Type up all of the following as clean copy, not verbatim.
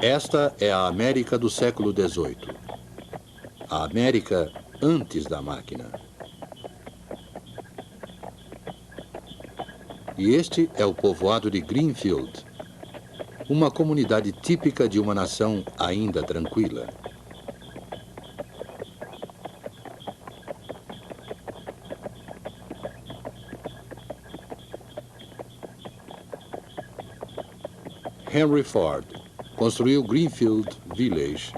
Esta é a América do século XVIII. A América antes da máquina. E este é o povoado de Greenfield, uma comunidade típica de uma nação ainda tranquila. Henry Ford construiu Greenfield Village,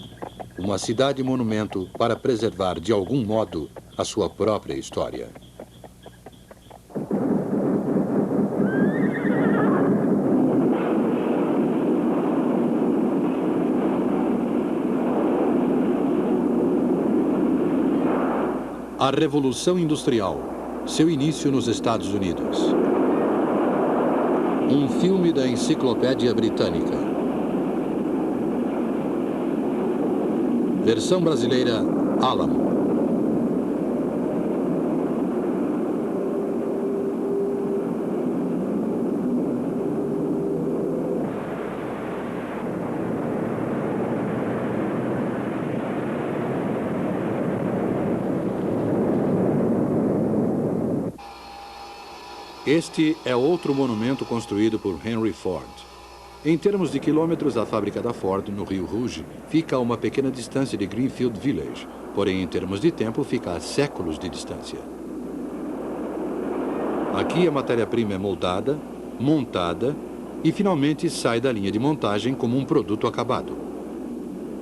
uma cidade-monumento para preservar de algum modo a sua própria história. A Revolução Industrial, seu início nos Estados Unidos. Um filme da Enciclopédia Britânica. Versão brasileira, Alamo. Este é outro monumento construído por Henry Ford. Em termos de quilômetros, a fábrica da Ford, no Rio Rouge, fica a uma pequena distância de Greenfield Village. Porém, em termos de tempo, fica a séculos de distância. Aqui a matéria-prima é moldada, montada e finalmente sai da linha de montagem como um produto acabado.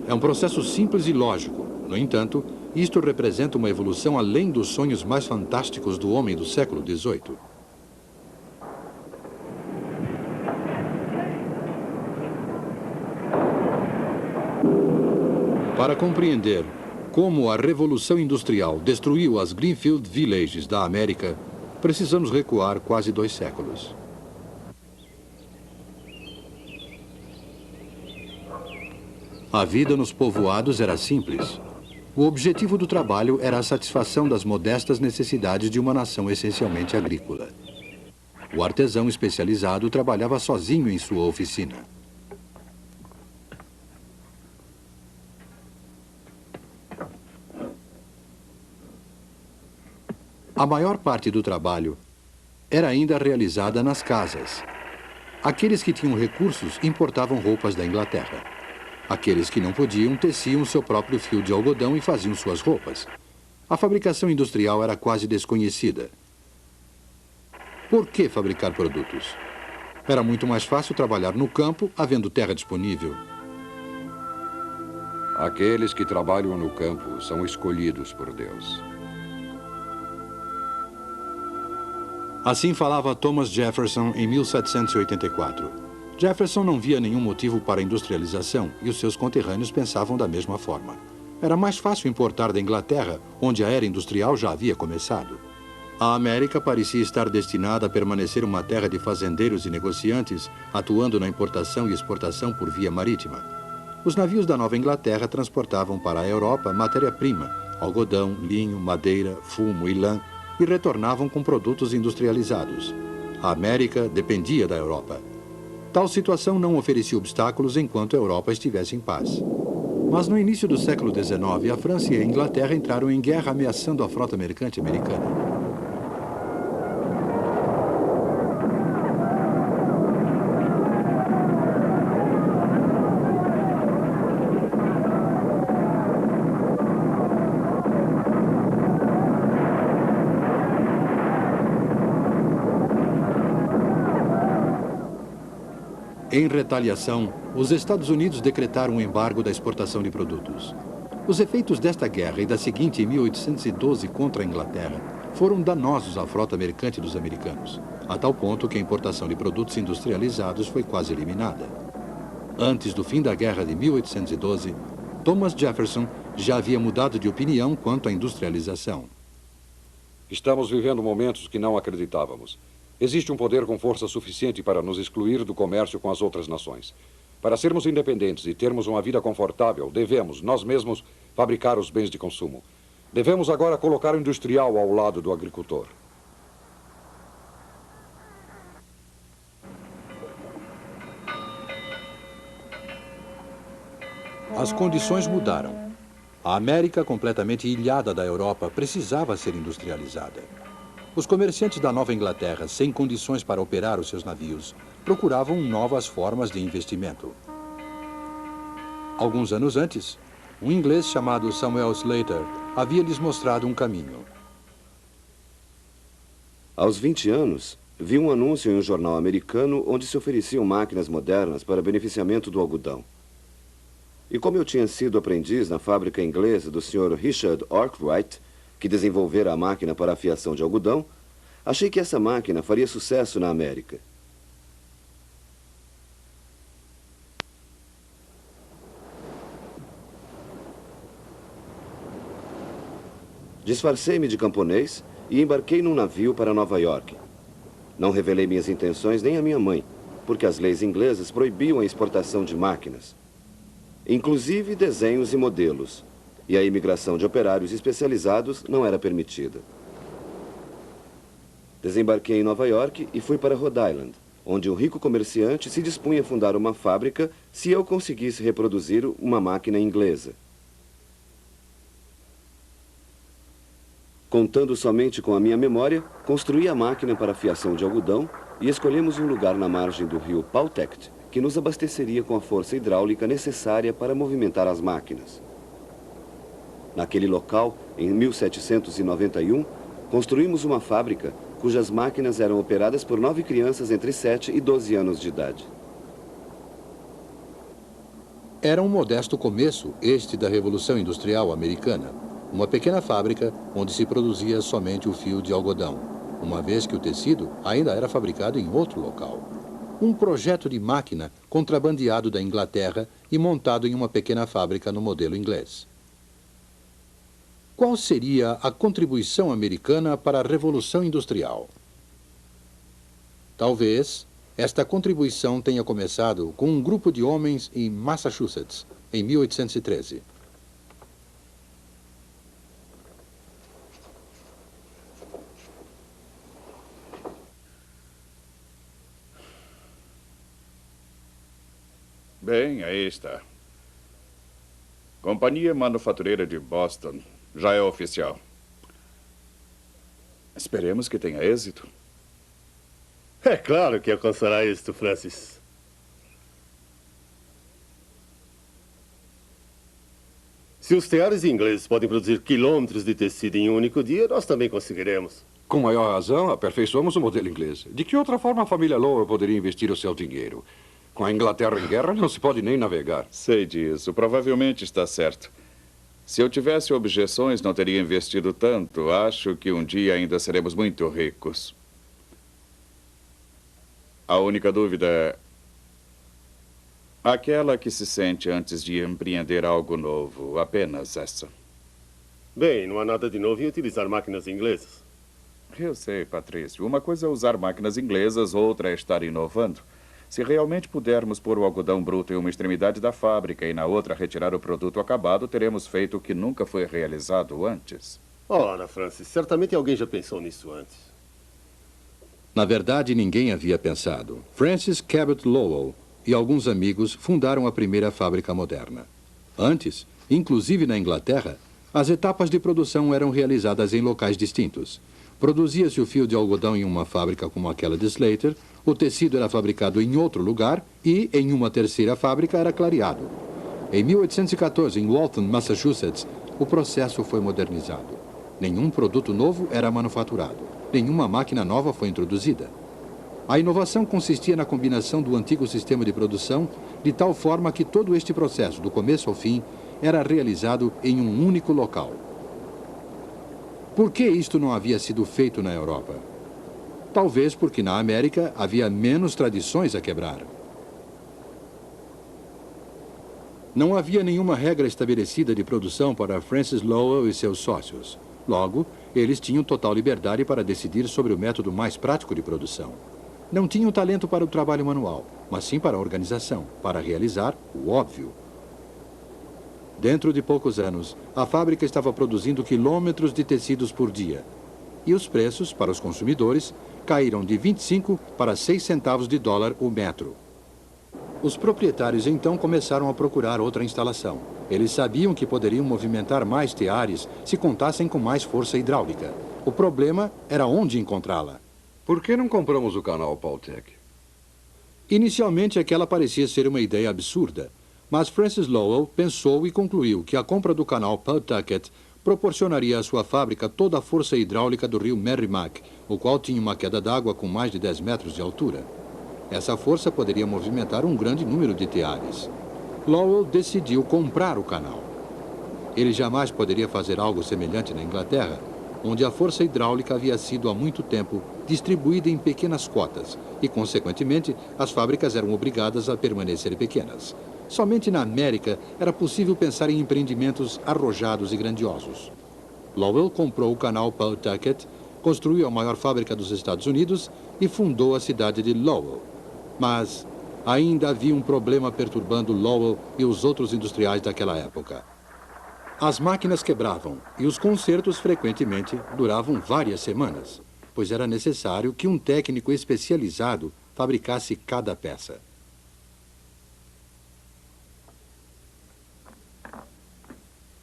É um processo simples e lógico. No entanto, isto representa uma evolução além dos sonhos mais fantásticos do homem do século XVIII. Para compreender como a Revolução Industrial destruiu as Greenfield Villages da América, precisamos recuar quase 2 séculos. A vida nos povoados era simples. O objetivo do trabalho era a satisfação das modestas necessidades de uma nação essencialmente agrícola. O artesão especializado trabalhava sozinho em sua oficina. A maior parte do trabalho era ainda realizada nas casas. Aqueles que tinham recursos importavam roupas da Inglaterra. Aqueles que não podiam teciam seu próprio fio de algodão e faziam suas roupas. A fabricação industrial era quase desconhecida. Por que fabricar produtos? Era muito mais fácil trabalhar no campo, havendo terra disponível. Aqueles que trabalham no campo são escolhidos por Deus. Assim falava Thomas Jefferson em 1784. Jefferson não via nenhum motivo para a industrialização e os seus conterrâneos pensavam da mesma forma. Era mais fácil importar da Inglaterra, onde a era industrial já havia começado. A América parecia estar destinada a permanecer uma terra de fazendeiros e negociantes, atuando na importação e exportação por via marítima. Os navios da Nova Inglaterra transportavam para a Europa matéria-prima, algodão, linho, madeira, fumo e lã, e retornavam com produtos industrializados. A América dependia da Europa. Tal situação não oferecia obstáculos enquanto a Europa estivesse em paz. Mas no início do século XIX, a França e a Inglaterra entraram em guerra ameaçando a frota mercante americana. Em retaliação, os Estados Unidos decretaram um embargo da exportação de produtos. Os efeitos desta guerra e da seguinte em 1812 contra a Inglaterra foram danosos à frota mercante dos americanos, a tal ponto que a importação de produtos industrializados foi quase eliminada. Antes do fim da guerra de 1812, Thomas Jefferson já havia mudado de opinião quanto à industrialização. Estamos vivendo momentos que não acreditávamos. Existe um poder com força suficiente para nos excluir do comércio com as outras nações. Para sermos independentes e termos uma vida confortável, devemos, nós mesmos, fabricar os bens de consumo. Devemos agora colocar o industrial ao lado do agricultor. As condições mudaram. A América, completamente ilhada da Europa, precisava ser industrializada. Os comerciantes da Nova Inglaterra, sem condições para operar os seus navios, procuravam novas formas de investimento. Alguns anos antes, um inglês chamado Samuel Slater havia lhes mostrado um caminho. Aos 20 anos, vi um anúncio em um jornal americano onde se ofereciam máquinas modernas para beneficiamento do algodão. E como eu tinha sido aprendiz na fábrica inglesa do Sr. Richard Arkwright, que desenvolvera a máquina para a fiação de algodão, achei que essa máquina faria sucesso na América. Disfarcei-me de camponês e embarquei num navio para Nova York. Não revelei minhas intenções nem à minha mãe, porque as leis inglesas proibiam a exportação de máquinas, inclusive desenhos e modelos, e a imigração de operários especializados não era permitida. Desembarquei em Nova York e fui para Rhode Island, onde um rico comerciante se dispunha a fundar uma fábrica se eu conseguisse reproduzir uma máquina inglesa. Contando somente com a minha memória, construí a máquina para a fiação de algodão e escolhemos um lugar na margem do rio Pawtucket, que nos abasteceria com a força hidráulica necessária para movimentar as máquinas. Naquele local, em 1791, construímos uma fábrica cujas máquinas eram operadas por 9 crianças entre 7 e 12 anos de idade. Era um modesto começo, este da Revolução Industrial Americana. Uma pequena fábrica onde se produzia somente o fio de algodão, uma vez que o tecido ainda era fabricado em outro local. Um projeto de máquina contrabandeado da Inglaterra e montado em uma pequena fábrica no modelo inglês. Qual seria a contribuição americana para a Revolução Industrial? Talvez esta contribuição tenha começado com um grupo de homens em Massachusetts, em 1813. Bem, aí está. Companhia Manufatureira de Boston. Já é oficial. Esperemos que tenha êxito. É claro que alcançará êxito, Francis. Se os teares ingleses podem produzir quilômetros de tecido em um único dia, nós também conseguiremos. Com maior razão, aperfeiçoamos o modelo inglês. De que outra forma a família Lowell poderia investir o seu dinheiro? Com a Inglaterra em guerra, não se pode nem navegar. Sei disso. Provavelmente está certo. Se eu tivesse objeções, não teria investido tanto. Acho que um dia ainda seremos muito ricos. A única dúvida é aquela que se sente antes de empreender algo novo. Apenas essa. Bem, não há nada de novo em utilizar máquinas inglesas. Eu sei, Patrício. Uma coisa é usar máquinas inglesas, outra é estar inovando. Se realmente pudermos pôr o algodão bruto em uma extremidade da fábrica e na outra retirar o produto acabado, teremos feito o que nunca foi realizado antes. Ora, Francis, certamente alguém já pensou nisso antes. Na verdade, ninguém havia pensado. Francis Cabot Lowell e alguns amigos fundaram a primeira fábrica moderna. Antes, inclusive na Inglaterra, as etapas de produção eram realizadas em locais distintos. Produzia-se o fio de algodão em uma fábrica como aquela de Slater, o tecido era fabricado em outro lugar e, em uma terceira fábrica, era clareado. Em 1814, em Waltham, Massachusetts, o processo foi modernizado. Nenhum produto novo era manufaturado. Nenhuma máquina nova foi introduzida. A inovação consistia na combinação do antigo sistema de produção, de tal forma que todo este processo, do começo ao fim, era realizado em um único local. Por que isto não havia sido feito na Europa? Talvez porque na América havia menos tradições a quebrar. Não havia nenhuma regra estabelecida de produção para Francis Lowell e seus sócios. Logo, eles tinham total liberdade para decidir sobre o método mais prático de produção. Não tinham talento para o trabalho manual, mas sim para a organização, para realizar o óbvio. Dentro de poucos anos, a fábrica estava produzindo quilômetros de tecidos por dia. E os preços, para os consumidores, caíram de 25 para 6 centavos de dólar o metro. Os proprietários então começaram a procurar outra instalação. Eles sabiam que poderiam movimentar mais teares se contassem com mais força hidráulica. O problema era onde encontrá-la. Por que não compramos o canal Paultec? Inicialmente, aquela parecia ser uma ideia absurda, mas Francis Lowell pensou e concluiu que a compra do canal Pawtucket proporcionaria à sua fábrica toda a força hidráulica do rio Merrimack, o qual tinha uma queda d'água com mais de 10 metros de altura. Essa força poderia movimentar um grande número de teares. Lowell decidiu comprar o canal. Ele jamais poderia fazer algo semelhante na Inglaterra, onde a força hidráulica havia sido há muito tempo distribuída em pequenas cotas e, consequentemente, as fábricas eram obrigadas a permanecer pequenas. Somente na América era possível pensar em empreendimentos arrojados e grandiosos. Lowell comprou o canal Pawtucket, construiu a maior fábrica dos Estados Unidos e fundou a cidade de Lowell. Mas ainda havia um problema perturbando Lowell e os outros industriais daquela época. As máquinas quebravam e os consertos frequentemente duravam várias semanas, pois era necessário que um técnico especializado fabricasse cada peça.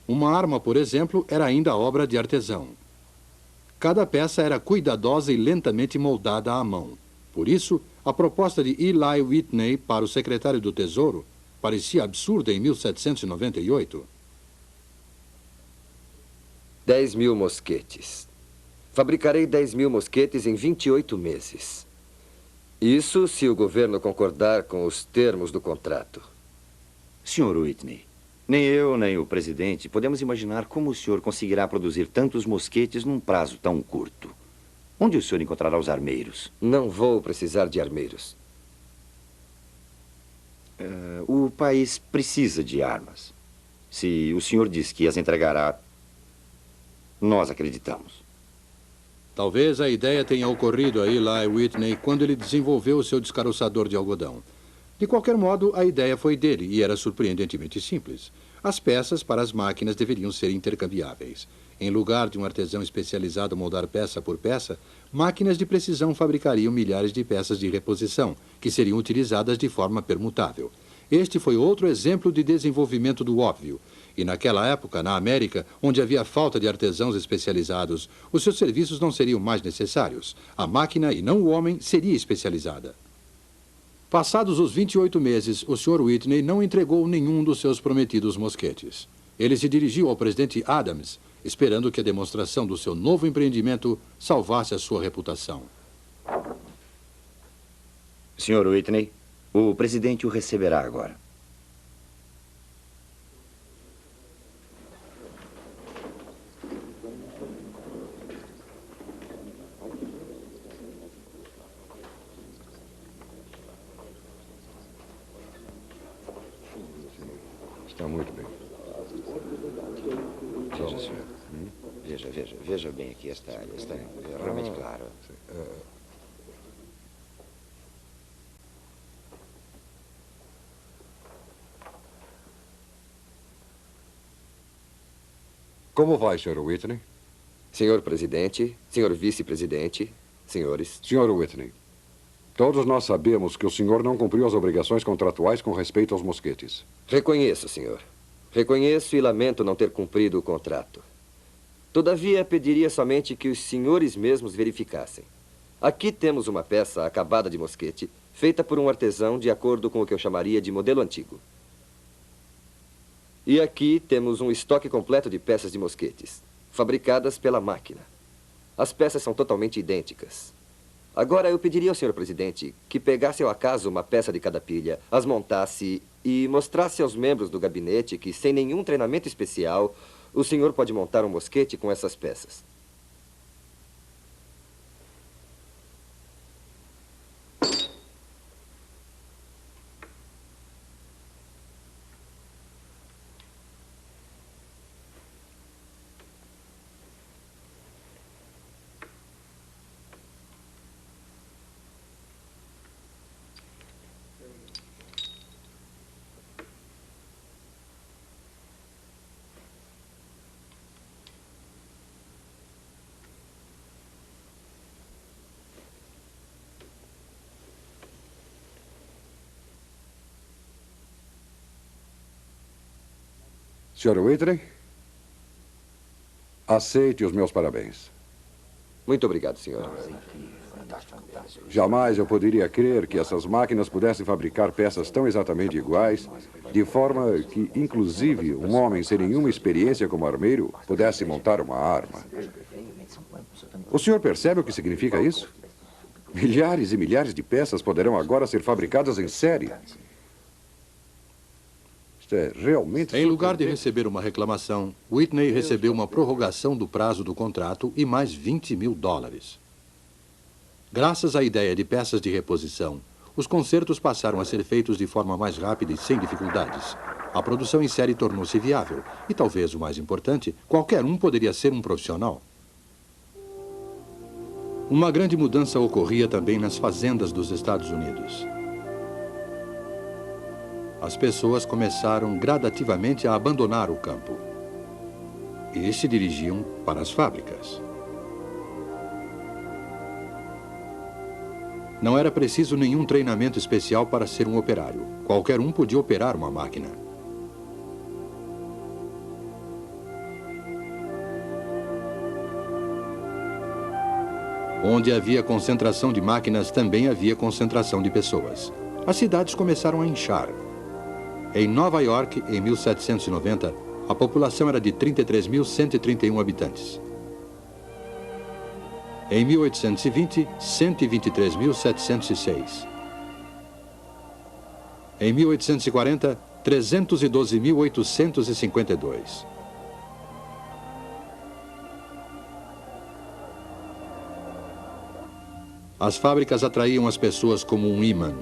Uma arma, por exemplo, era ainda obra de artesão. Cada peça era cuidadosa e lentamente moldada à mão. Por isso, a proposta de Eli Whitney para o secretário do Tesouro parecia absurda em 1798. 10.000 mosquetes. Fabricarei 10.000 mosquetes em 28 meses. Isso se o governo concordar com os termos do contrato. Sr. Whitney, nem eu nem o presidente podemos imaginar como o senhor conseguirá produzir tantos mosquetes num prazo tão curto. Onde o senhor encontrará os armeiros? Não vou precisar de armeiros. O país precisa de armas. Se o senhor diz que as entregará, nós acreditamos. Talvez a ideia tenha ocorrido a Eli Whitney quando ele desenvolveu o seu descaroçador de algodão. De qualquer modo, a ideia foi dele e era surpreendentemente simples. As peças para as máquinas deveriam ser intercambiáveis. Em lugar de um artesão especializado moldar peça por peça, máquinas de precisão fabricariam milhares de peças de reposição, que seriam utilizadas de forma permutável. Este foi outro exemplo de desenvolvimento do óbvio. E naquela época, na América, onde havia falta de artesãos especializados, os seus serviços não seriam mais necessários. A máquina, e não o homem, seria especializada. Passados os 28 meses, o Sr. Whitney não entregou nenhum dos seus prometidos mosquetes. Ele se dirigiu ao presidente Adams, esperando que a demonstração do seu novo empreendimento salvasse a sua reputação. Sr. Whitney, o presidente o receberá agora. Está muito bem. Veja, senhor. Veja bem aqui esta área. Está realmente claro. Como vai, Sr. Whitney? Senhor presidente, senhor vice-presidente, senhores. Sr. Whitney, todos nós sabemos que o senhor não cumpriu as obrigações contratuais com respeito aos mosquetes. Reconheço, senhor. Reconheço e lamento não ter cumprido o contrato. Todavia, pediria somente que os senhores mesmos verificassem. Aqui temos uma peça acabada de mosquete, feita por um artesão de acordo com o que eu chamaria de modelo antigo. E aqui temos um estoque completo de peças de mosquetes, fabricadas pela máquina. As peças são totalmente idênticas. Agora, eu pediria ao senhor presidente que pegasse ao acaso uma peça de cada pilha, as montasse e mostrasse aos membros do gabinete que, sem nenhum treinamento especial, o senhor pode montar um mosquete com essas peças. Sr. Whitney, aceite os meus parabéns. Muito obrigado, senhor. Jamais eu poderia crer que essas máquinas pudessem fabricar peças tão exatamente iguais, de forma que, inclusive, um homem sem nenhuma experiência como armeiro pudesse montar uma arma. O senhor percebe o que significa isso? Milhares e milhares de peças poderão agora ser fabricadas em série. Isto é realmente... Em lugar de receber uma reclamação, Whitney recebeu uma prorrogação do prazo do contrato e mais $20 mil. Graças à ideia de peças de reposição, os concertos passaram a ser feitos de forma mais rápida e sem dificuldades. A produção em série tornou-se viável e, talvez o mais importante, qualquer um poderia ser um profissional. Uma grande mudança ocorria também nas fazendas dos Estados Unidos. As pessoas começaram gradativamente a abandonar o campo e se dirigiam para as fábricas. Não era preciso nenhum treinamento especial para ser um operário. Qualquer um podia operar uma máquina. Onde havia concentração de máquinas, também havia concentração de pessoas. As cidades começaram a inchar. Em Nova York, em 1790, a população era de 33.131 habitantes. Em 1820, 123.706. Em 1840, 312.852. As fábricas atraíam as pessoas como um ímã.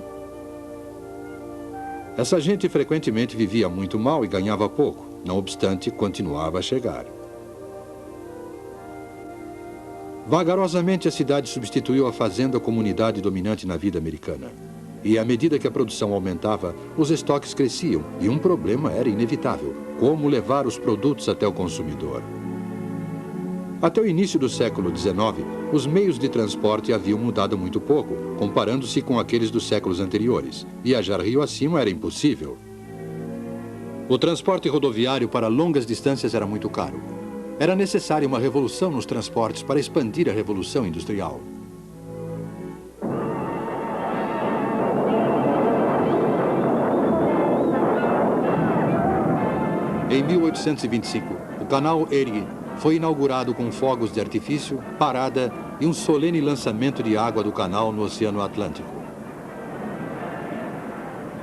Essa gente frequentemente vivia muito mal e ganhava pouco. Não obstante, continuava a chegar. Vagarosamente, a cidade substituiu a fazenda como unidade dominante na vida americana. E à medida que a produção aumentava, os estoques cresciam e um problema era inevitável: como levar os produtos até o consumidor. Até o início do século XIX, os meios de transporte haviam mudado muito pouco, comparando-se com aqueles dos séculos anteriores. Viajar rio acima era impossível. O transporte rodoviário para longas distâncias era muito caro. Era necessária uma revolução nos transportes para expandir a revolução industrial. Em 1825, o canal Erie foi inaugurado com fogos de artifício, parada e um solene lançamento de água do canal no Oceano Atlântico.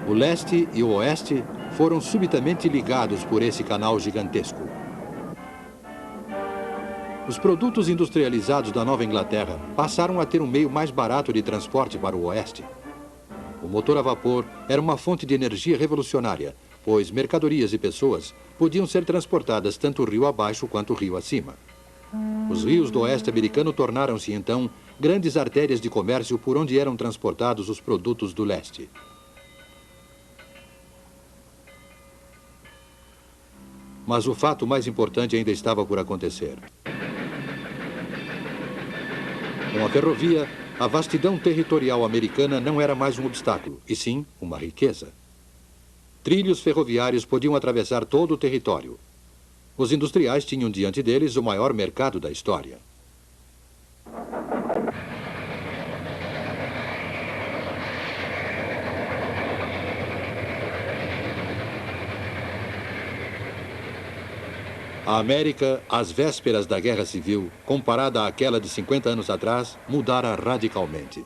O leste e o oeste foram subitamente ligados por esse canal gigantesco. Os produtos industrializados da Nova Inglaterra passaram a ter um meio mais barato de transporte para o oeste. O motor a vapor era uma fonte de energia revolucionária, pois mercadorias e pessoas podiam ser transportadas tanto rio abaixo quanto rio acima. Os rios do oeste americano tornaram-se, então, grandes artérias de comércio por onde eram transportados os produtos do leste. Mas o fato mais importante ainda estava por acontecer. Com a ferrovia, a vastidão territorial americana não era mais um obstáculo, e sim uma riqueza. Trilhos ferroviários podiam atravessar todo o território. Os industriais tinham diante deles o maior mercado da história. A América, às vésperas da Guerra Civil, comparada àquela de 50 anos atrás, mudara radicalmente.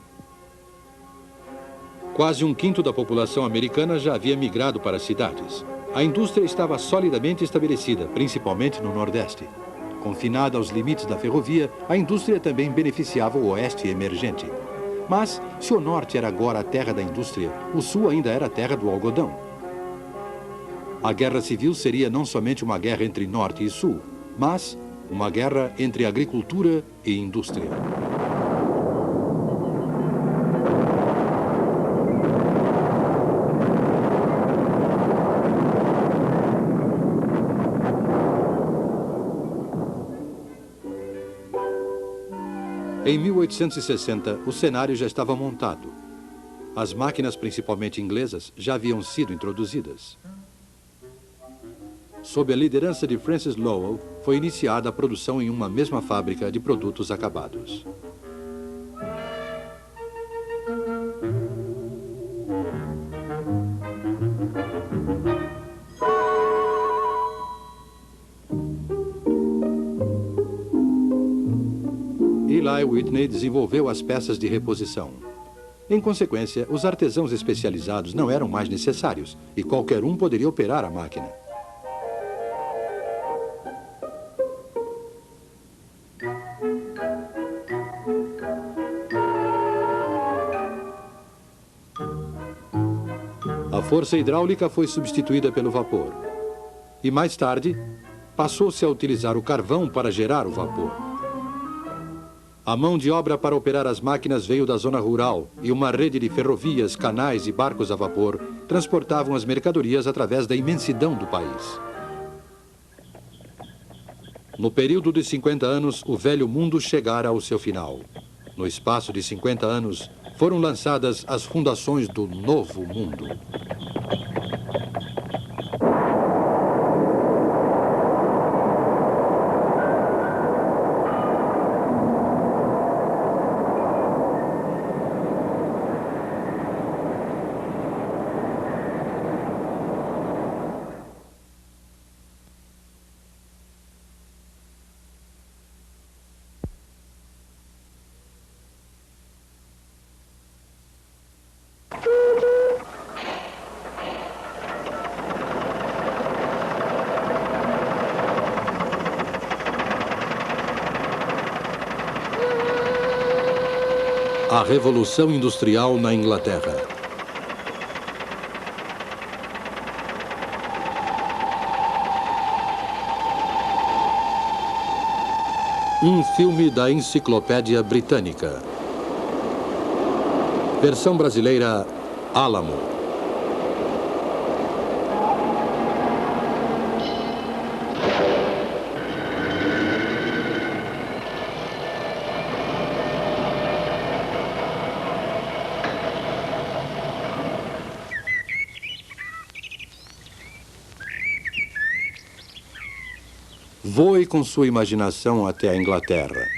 Quase um quinto da população americana já havia migrado para as cidades. A indústria estava solidamente estabelecida, principalmente no Nordeste. Confinada aos limites da ferrovia, a indústria também beneficiava o Oeste emergente. Mas, se o Norte era agora a terra da indústria, o Sul ainda era a terra do algodão. A Guerra Civil seria não somente uma guerra entre Norte e Sul, mas uma guerra entre agricultura e indústria. Em 1860, o cenário já estava montado. As máquinas, principalmente inglesas, já haviam sido introduzidas. Sob a liderança de Francis Lowell, foi iniciada a produção em uma mesma fábrica de produtos acabados. Eli Whitney desenvolveu as peças de reposição. Em consequência, os artesãos especializados não eram mais necessários e qualquer um poderia operar a máquina. A força hidráulica foi substituída pelo vapor. E mais tarde, passou-se a utilizar o carvão para gerar o vapor. A mão de obra para operar as máquinas veio da zona rural e uma rede de ferrovias, canais e barcos a vapor transportavam as mercadorias através da imensidão do país. No período de 50 anos, o velho mundo chegara ao seu final. No espaço de 50 anos, foram lançadas as fundações do novo mundo. A Revolução Industrial na Inglaterra. Um filme da Enciclopédia Britânica. Versão brasileira, Álamo. Voe com sua imaginação até a Inglaterra.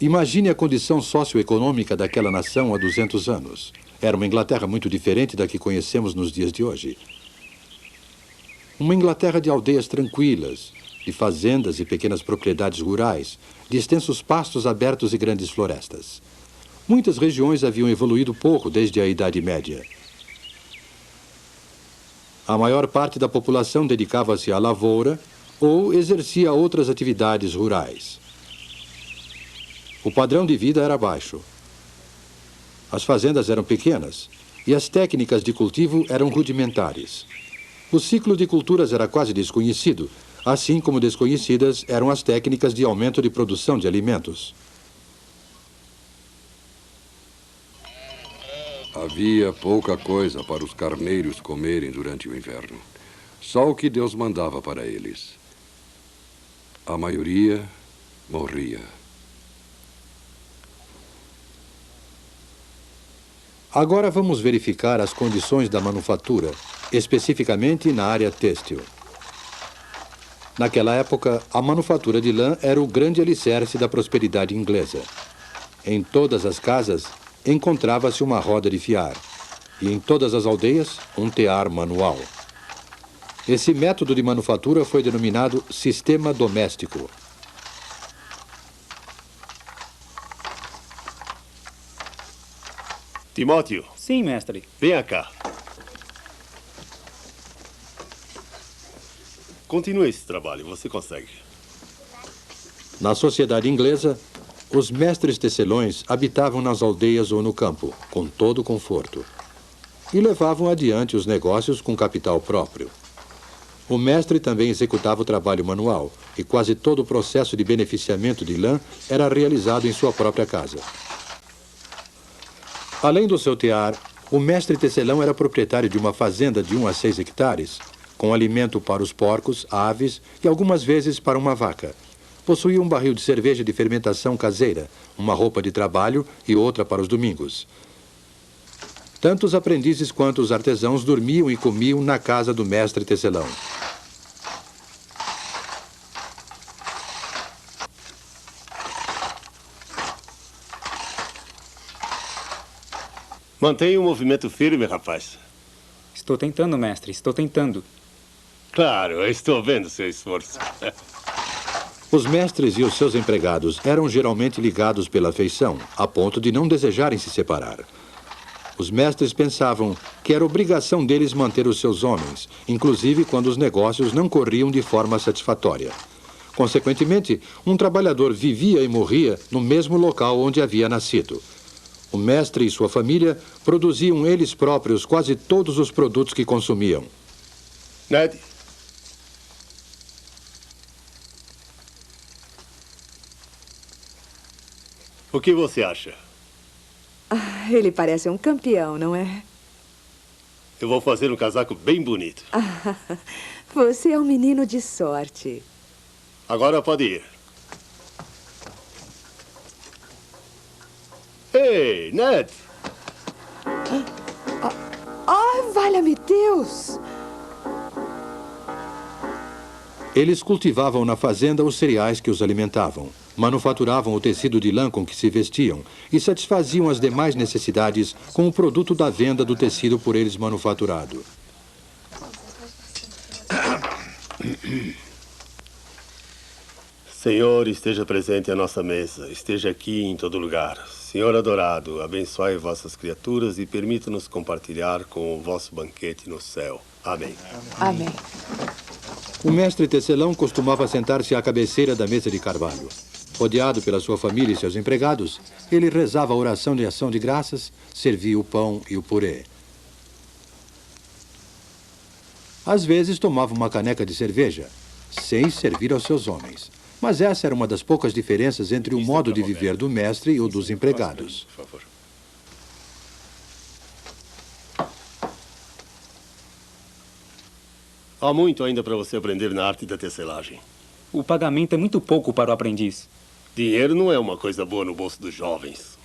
Imagine a condição socioeconômica daquela nação há 200 anos. Era uma Inglaterra muito diferente da que conhecemos nos dias de hoje. Uma Inglaterra de aldeias tranquilas, de fazendas e pequenas propriedades rurais, de extensos pastos abertos e grandes florestas. Muitas regiões haviam evoluído pouco desde a Idade Média. A maior parte da população dedicava-se à lavoura ou exercia outras atividades rurais. O padrão de vida era baixo. As fazendas eram pequenas e as técnicas de cultivo eram rudimentares. O ciclo de culturas era quase desconhecido, assim como desconhecidas eram as técnicas de aumento de produção de alimentos. Havia pouca coisa para os carneiros comerem durante o inverno. Só o que Deus mandava para eles. A maioria morria. Agora vamos verificar as condições da manufatura, especificamente na área têxtil. Naquela época, a manufatura de lã era o grande alicerce da prosperidade inglesa. Em todas as casas, encontrava-se uma roda de fiar, e em todas as aldeias, um tear manual. Esse método de manufatura foi denominado sistema doméstico. Timóteo. Sim, mestre. Venha cá. Continue esse trabalho, você consegue. Na sociedade inglesa, os mestres tecelões habitavam nas aldeias ou no campo, com todo o conforto, e levavam adiante os negócios com capital próprio. O mestre também executava o trabalho manual, e quase todo o processo de beneficiamento de lã era realizado em sua própria casa. Além do seu tear, o mestre tecelão era proprietário de uma fazenda de 1 a 6 hectares, com alimento para os porcos, aves e algumas vezes para uma vaca. Possuía um barril de cerveja de fermentação caseira, uma roupa de trabalho e outra para os domingos. Tanto os aprendizes quanto os artesãos dormiam e comiam na casa do mestre tecelão. Mantenha o movimento firme, rapaz. Estou tentando, mestre, estou tentando. Claro, eu estou vendo seu esforço. Os mestres e os seus empregados eram geralmente ligados pela afeição, a ponto de não desejarem se separar. Os mestres pensavam que era obrigação deles manter os seus homens, inclusive quando os negócios não corriam de forma satisfatória. Consequentemente, um trabalhador vivia e morria no mesmo local onde havia nascido. O mestre e sua família produziam eles próprios quase todos os produtos que consumiam. Ned? O que você acha? Ele parece um campeão, não é? Eu vou fazer um casaco bem bonito. Você é um menino de sorte. Agora pode ir. Ei, Ned! Valha-me Deus! Eles cultivavam na fazenda os cereais que os alimentavam, manufaturavam o tecido de lã com que se vestiam e satisfaziam as demais necessidades com o produto da venda do tecido por eles manufaturado. Senhor, esteja presente à nossa mesa, esteja aqui em todo lugar. Senhor adorado, abençoe vossas criaturas e permita-nos compartilhar com o vosso banquete no céu. Amém. Amém. O mestre tecelão costumava sentar-se à cabeceira da mesa de carvalho. Rodeado pela sua família e seus empregados, ele rezava a oração de ação de graças, servia o pão e o purê. Às vezes tomava uma caneca de cerveja, sem servir aos seus homens. Mas essa era uma das poucas diferenças entre o modo de viver do mestre e o dos empregados. Por favor. Há muito ainda para você aprender na arte da tecelagem. O pagamento é muito pouco para o aprendiz. Dinheiro não é uma coisa boa no bolso dos jovens.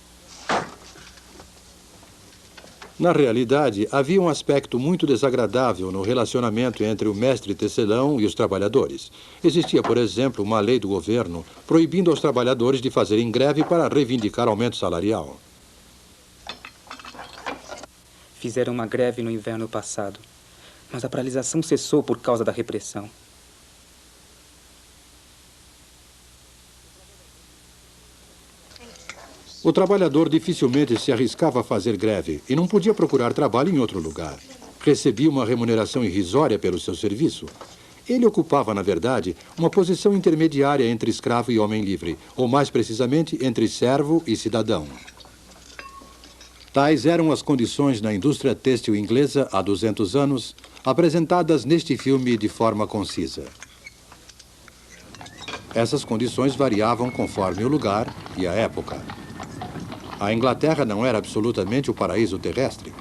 Na realidade, havia um aspecto muito desagradável no relacionamento entre o mestre tecelão e os trabalhadores. Existia, por exemplo, uma lei do governo proibindo aos trabalhadores de fazerem greve para reivindicar aumento salarial. Fizeram uma greve no inverno passado, mas a paralisação cessou por causa da repressão. O trabalhador dificilmente se arriscava a fazer greve e não podia procurar trabalho em outro lugar. Recebia uma remuneração irrisória pelo seu serviço. Ele ocupava, na verdade, uma posição intermediária entre escravo e homem livre, ou mais precisamente, entre servo e cidadão. Tais eram as condições na indústria têxtil inglesa há 200 anos, apresentadas neste filme de forma concisa. Essas condições variavam conforme o lugar e a época. A Inglaterra não era absolutamente o paraíso terrestre,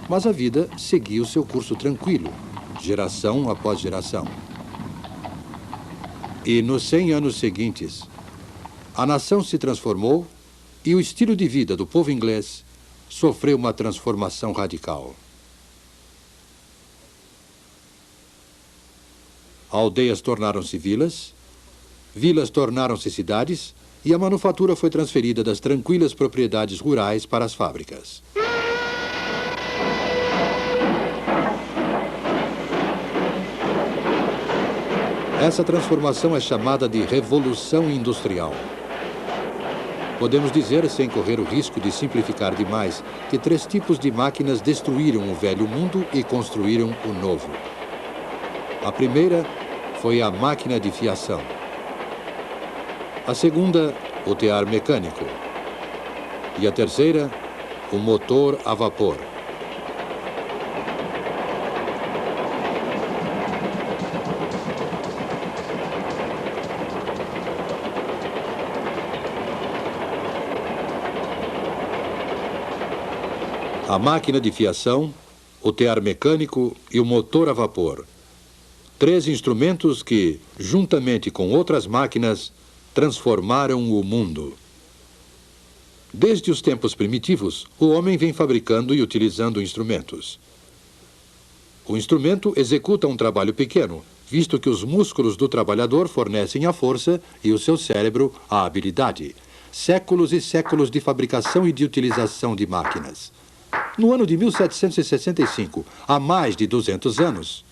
mas a vida seguia o seu curso tranquilo, geração após geração. E nos 100 anos seguintes, a nação se transformou e o estilo de vida do povo inglês sofreu uma transformação radical. Aldeias tornaram-se vilas, vilas tornaram-se cidades, e a manufatura foi transferida das tranquilas propriedades rurais para as fábricas. Essa transformação é chamada de Revolução Industrial. Podemos dizer, sem correr o risco de simplificar demais, que 3 tipos de máquinas destruíram o velho mundo e construíram o novo. A primeira foi a máquina de fiação. A segunda, o tear mecânico. E a terceira, o motor a vapor. A máquina de fiação, o tear mecânico e o motor a vapor. 3 instrumentos que, juntamente com outras máquinas, transformaram o mundo. Desde os tempos primitivos, o homem vem fabricando e utilizando instrumentos. O instrumento executa um trabalho pequeno, visto que os músculos do trabalhador fornecem a força e o seu cérebro a habilidade. Séculos e séculos de fabricação e de utilização de máquinas. No ano de 1765, há mais de 200 anos...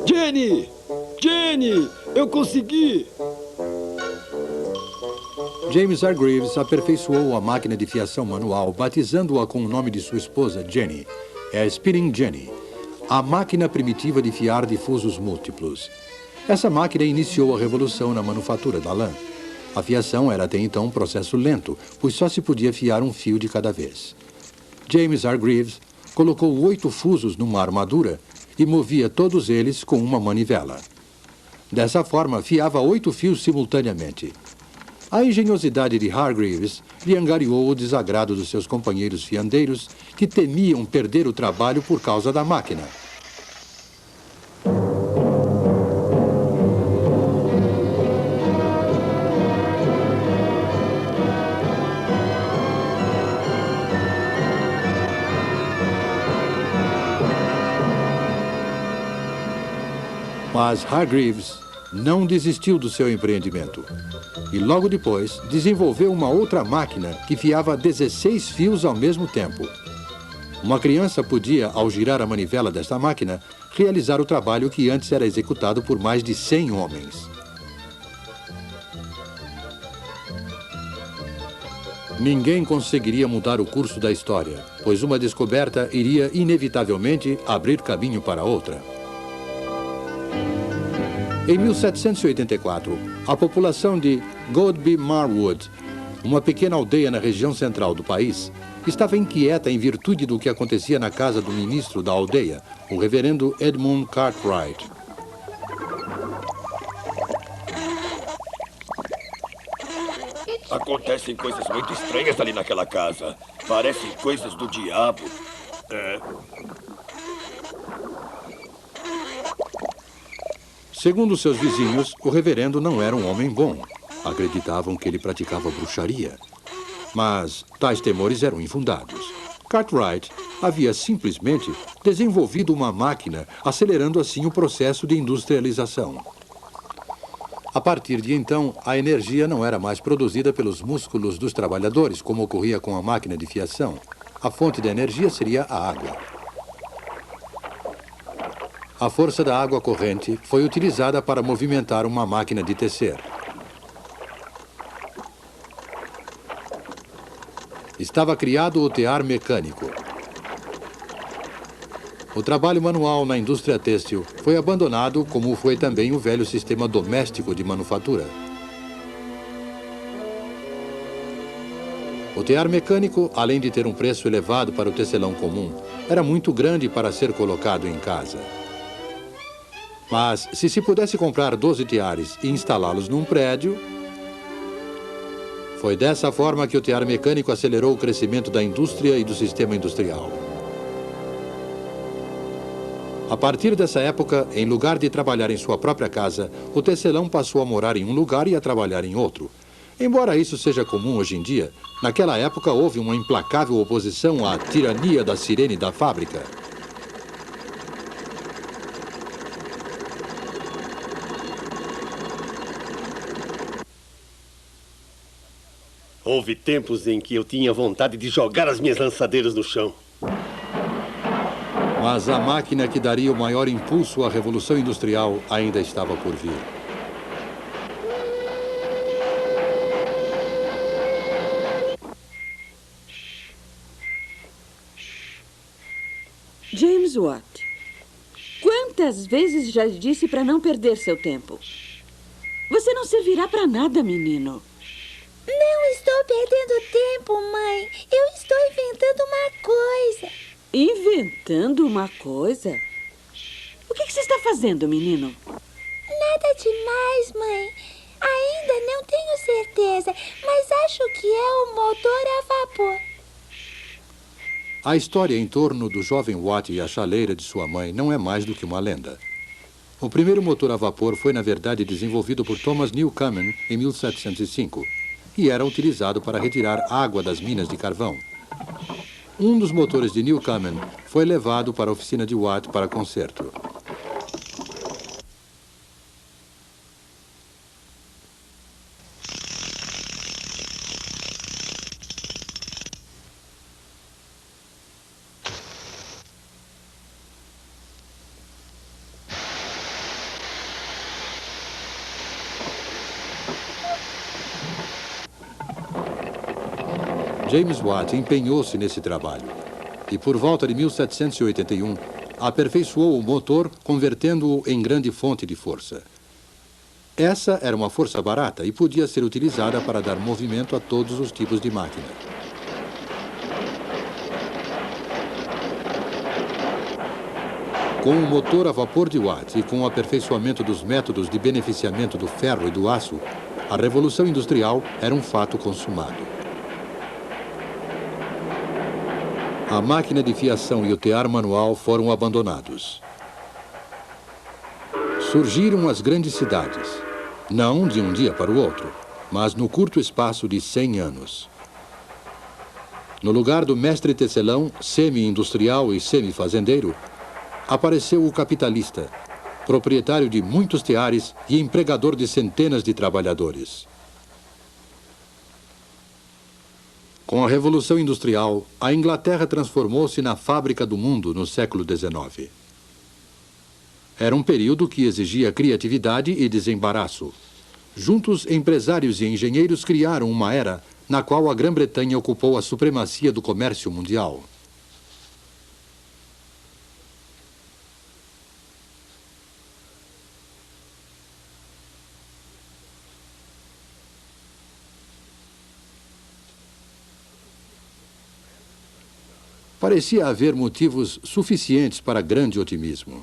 Jenny! Jenny! Eu consegui! James Hargreaves aperfeiçoou a máquina de fiação manual, batizando-a com o nome de sua esposa, Jenny. É a Spinning Jenny, a máquina primitiva de fiar difusos múltiplos. Essa máquina iniciou a revolução na manufatura da lã. A fiação era até então um processo lento, pois só se podia fiar um fio de cada vez. James Hargreaves colocou 8 fusos numa armadura e movia todos eles com uma manivela. Dessa forma, fiava 8 fios simultaneamente. A engenhosidade de Hargreaves lhe angariou o desagrado dos seus companheiros fiandeiros, que temiam perder o trabalho por causa da máquina. Mas Hargreaves não desistiu do seu empreendimento. E logo depois desenvolveu uma outra máquina que fiava 16 fios ao mesmo tempo. Uma criança podia, ao girar a manivela desta máquina, realizar o trabalho que antes era executado por mais de 100 homens. Ninguém conseguiria mudar o curso da história, pois uma descoberta iria inevitavelmente abrir caminho para outra. Em 1784, a população de Godby Marwood, uma pequena aldeia na região central do país, estava inquieta em virtude do que acontecia na casa do ministro da aldeia, o reverendo Edmund Cartwright. Acontecem coisas muito estranhas ali naquela casa. Parecem coisas do diabo. Segundo seus vizinhos, o reverendo não era um homem bom. Acreditavam que ele praticava bruxaria. Mas tais temores eram infundados. Cartwright havia simplesmente desenvolvido uma máquina, acelerando assim o processo de industrialização. A partir de então, a energia não era mais produzida pelos músculos dos trabalhadores, como ocorria com a máquina de fiação. A fonte da energia seria a água. A força da água corrente foi utilizada para movimentar uma máquina de tecer. Estava criado o tear mecânico. O trabalho manual na indústria têxtil foi abandonado, como foi também o velho sistema doméstico de manufatura. O tear mecânico, além de ter um preço elevado para o tecelão comum, era muito grande para ser colocado em casa. Mas, se pudesse comprar 12 teares e instalá-los num prédio... Foi dessa forma que o tear mecânico acelerou o crescimento da indústria e do sistema industrial. A partir dessa época, em lugar de trabalhar em sua própria casa, o tecelão passou a morar em um lugar e a trabalhar em outro. Embora isso seja comum hoje em dia, naquela época houve uma implacável oposição à tirania da sirene da fábrica. Houve tempos em que eu tinha vontade de jogar as minhas lançadeiras no chão. Mas a máquina que daria o maior impulso à Revolução Industrial ainda estava por vir. James Watt, quantas vezes já disse para não perder seu tempo? Você não servirá para nada, menino. Não estou perdendo tempo, mãe. Eu estou inventando uma coisa. Inventando uma coisa? O que você está fazendo, menino? Nada demais, mãe. Ainda não tenho certeza, mas acho que é o motor a vapor. A história em torno do jovem Watt e a chaleira de sua mãe não é mais do que uma lenda. O primeiro motor a vapor foi, na verdade, desenvolvido por Thomas Newcomen em 1705 e era utilizado para retirar água das minas de carvão. Um dos motores de Newcomen foi levado para a oficina de Watt para conserto. James Watt empenhou-se nesse trabalho e, por volta de 1781, aperfeiçoou o motor, convertendo-o em grande fonte de força. Essa era uma força barata e podia ser utilizada para dar movimento a todos os tipos de máquina. Com o motor a vapor de Watt e com o aperfeiçoamento dos métodos de beneficiamento do ferro e do aço, a Revolução Industrial era um fato consumado. A máquina de fiação e o tear manual foram abandonados. Surgiram as grandes cidades, não de um dia para o outro, mas no curto espaço de 100 anos. No lugar do mestre tecelão, semi-industrial e semi-fazendeiro, apareceu o capitalista, proprietário de muitos teares e empregador de centenas de trabalhadores. Com a Revolução Industrial, a Inglaterra transformou-se na fábrica do mundo no século XIX. Era um período que exigia criatividade e desembaraço. Juntos, empresários e engenheiros criaram uma era na qual a Grã-Bretanha ocupou a supremacia do comércio mundial. Parecia haver motivos suficientes para grande otimismo.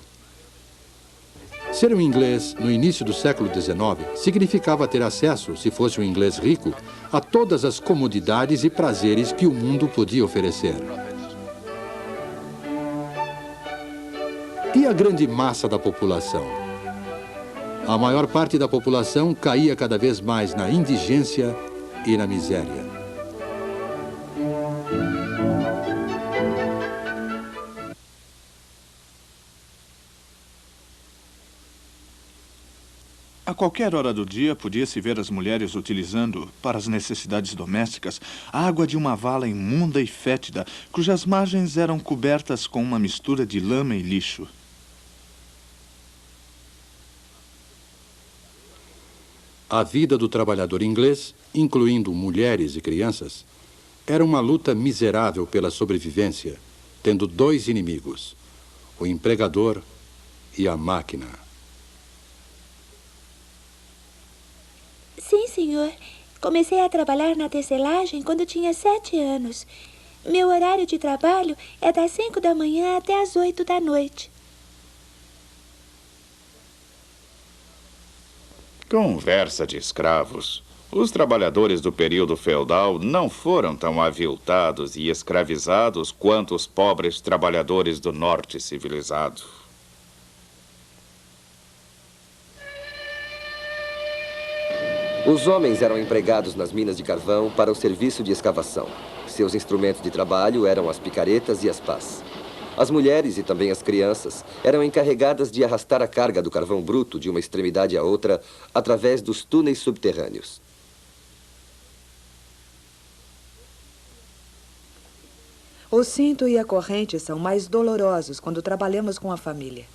Ser um inglês no início do século XIX significava ter acesso, se fosse um inglês rico, a todas as comodidades e prazeres que o mundo podia oferecer. E a grande massa da população? A maior parte da população caía cada vez mais na indigência e na miséria. A qualquer hora do dia, podia-se ver as mulheres utilizando, para as necessidades domésticas, a água de uma vala imunda e fétida, cujas margens eram cobertas com uma mistura de lama e lixo. A vida do trabalhador inglês, incluindo mulheres e crianças, era uma luta miserável pela sobrevivência, tendo dois inimigos, o empregador e a máquina. Sim, senhor. Comecei a trabalhar na tecelagem quando tinha 7 anos. Meu horário de trabalho é das 5 da manhã até as 8 da noite. Conversa de escravos. Os trabalhadores do período feudal não foram tão aviltados e escravizados quanto os pobres trabalhadores do norte civilizado. Os homens eram empregados nas minas de carvão para o serviço de escavação. Seus instrumentos de trabalho eram as picaretas e as pás. As mulheres e também as crianças eram encarregadas de arrastar a carga do carvão bruto de uma extremidade à outra através dos túneis subterrâneos. O cinto e a corrente são mais dolorosos quando trabalhamos com a família.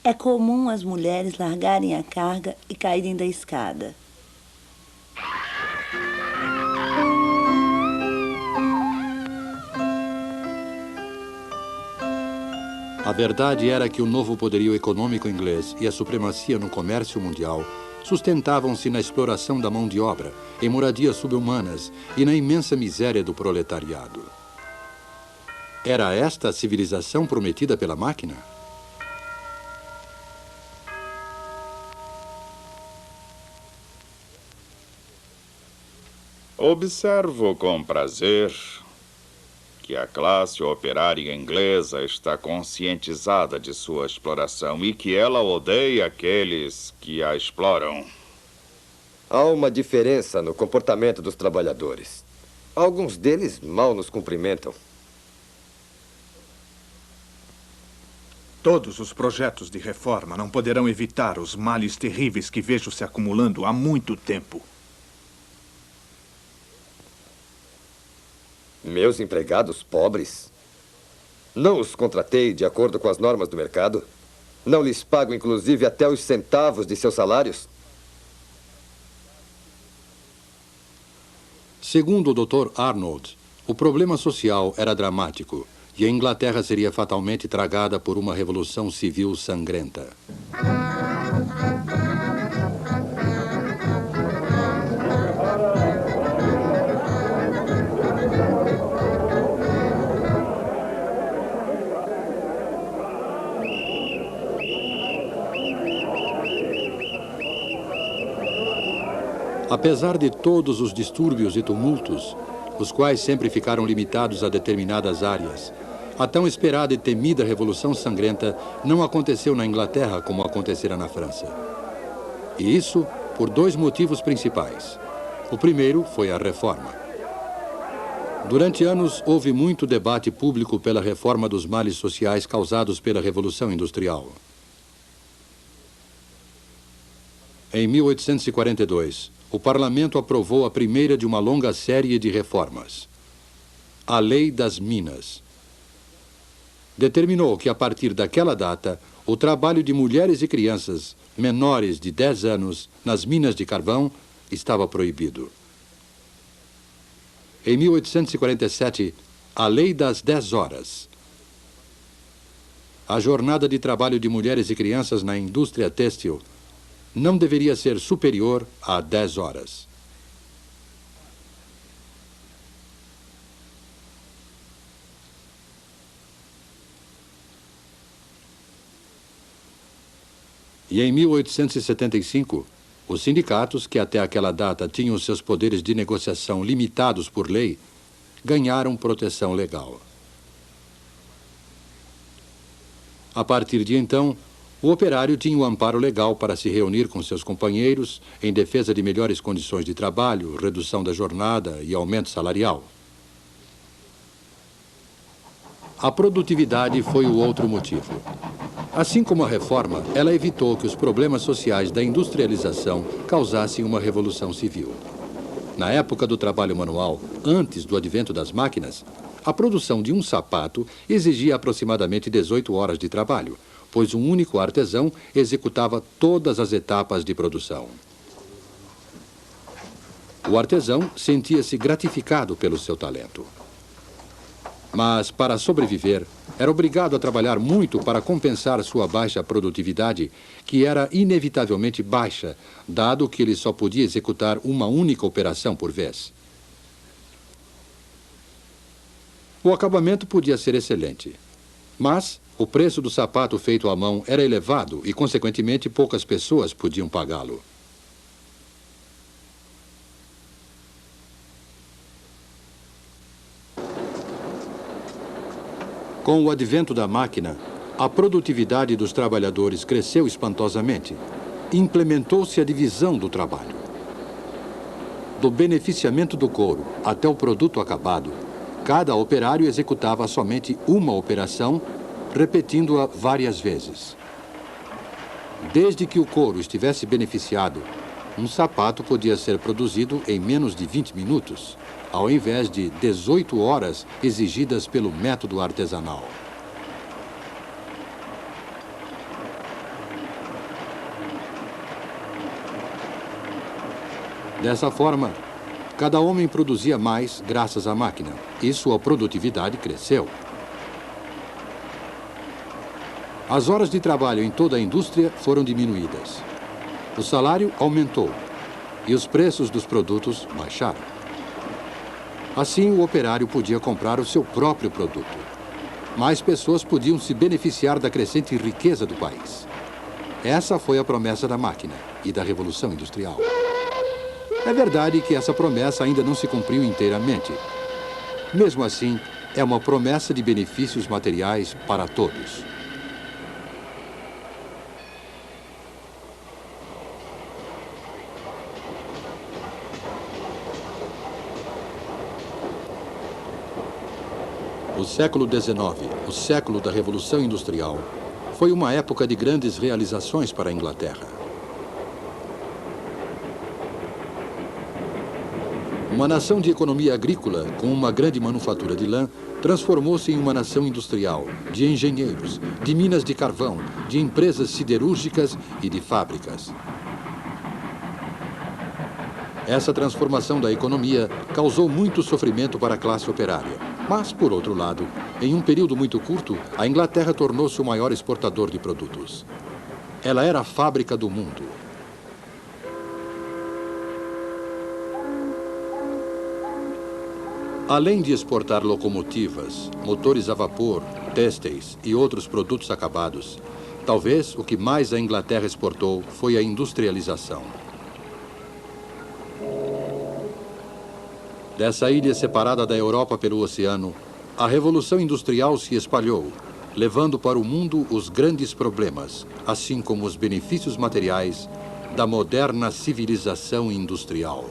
É comum as mulheres largarem a carga e caírem da escada. A verdade era que o novo poderio econômico inglês e a supremacia no comércio mundial sustentavam-se na exploração da mão de obra, em moradias subhumanas e na imensa miséria do proletariado. Era esta a civilização prometida pela máquina? Observo com prazer que a classe operária inglesa está conscientizada de sua exploração e que ela odeia aqueles que a exploram. Há uma diferença no comportamento dos trabalhadores. Alguns deles mal nos cumprimentam. Todos os projetos de reforma não poderão evitar os males terríveis que vejo se acumulando há muito tempo. Meus empregados pobres? Não os contratei de acordo com as normas do mercado? Não lhes pago, inclusive, até os centavos de seus salários? Segundo o Dr. Arnold, o problema social era dramático e a Inglaterra seria fatalmente tragada por uma revolução civil sangrenta. Apesar de todos os distúrbios e tumultos, os quais sempre ficaram limitados a determinadas áreas, a tão esperada e temida Revolução Sangrenta não aconteceu na Inglaterra como acontecera na França. E isso por dois motivos principais. O primeiro foi a reforma. Durante anos, houve muito debate público pela reforma dos males sociais causados pela Revolução Industrial. Em 1842, o Parlamento aprovou a primeira de uma longa série de reformas. A Lei das Minas. Determinou que, a partir daquela data, o trabalho de mulheres e crianças menores de 10 anos nas minas de carvão estava proibido. Em 1847, a Lei das 10 Horas. A jornada de trabalho de mulheres e crianças na indústria têxtil não deveria ser superior a 10 horas. E em 1875, os sindicatos, que até aquela data tinham seus poderes de negociação limitados por lei, ganharam proteção legal. A partir de então, o operário tinha o amparo legal para se reunir com seus companheiros em defesa de melhores condições de trabalho, redução da jornada e aumento salarial. A produtividade foi o outro motivo. Assim como a reforma, ela evitou que os problemas sociais da industrialização causassem uma revolução civil. Na época do trabalho manual, antes do advento das máquinas, a produção de um sapato exigia aproximadamente 18 horas de trabalho, pois um único artesão executava todas as etapas de produção. O artesão sentia-se gratificado pelo seu talento. Mas, para sobreviver, era obrigado a trabalhar muito para compensar sua baixa produtividade, que era inevitavelmente baixa, dado que ele só podia executar uma única operação por vez. O acabamento podia ser excelente, mas o preço do sapato feito à mão era elevado e, consequentemente, poucas pessoas podiam pagá-lo. Com o advento da máquina, a produtividade dos trabalhadores cresceu espantosamente. Implementou-se a divisão do trabalho. Do beneficiamento do couro até o produto acabado, cada operário executava somente uma operação, repetindo-a várias vezes. Desde que o couro estivesse beneficiado, um sapato podia ser produzido em menos de 20 minutos, ao invés de 18 horas exigidas pelo método artesanal. Dessa forma, cada homem produzia mais graças à máquina, e sua produtividade cresceu. As horas de trabalho em toda a indústria foram diminuídas. O salário aumentou e os preços dos produtos baixaram. Assim, o operário podia comprar o seu próprio produto. Mais pessoas podiam se beneficiar da crescente riqueza do país. Essa foi a promessa da máquina e da Revolução Industrial. É verdade que essa promessa ainda não se cumpriu inteiramente. Mesmo assim, é uma promessa de benefícios materiais para todos. O século XIX, o século da Revolução Industrial, foi uma época de grandes realizações para a Inglaterra. Uma nação de economia agrícola, com uma grande manufatura de lã, transformou-se em uma nação industrial, de engenheiros, de minas de carvão, de empresas siderúrgicas e de fábricas. Essa transformação da economia causou muito sofrimento para a classe operária. Mas, por outro lado, em um período muito curto, a Inglaterra tornou-se o maior exportador de produtos. Ela era a fábrica do mundo. Além de exportar locomotivas, motores a vapor, têxteis e outros produtos acabados, talvez o que mais a Inglaterra exportou foi a industrialização. Dessa ilha separada da Europa pelo oceano, a Revolução Industrial se espalhou, levando para o mundo os grandes problemas, assim como os benefícios materiais da moderna civilização industrial.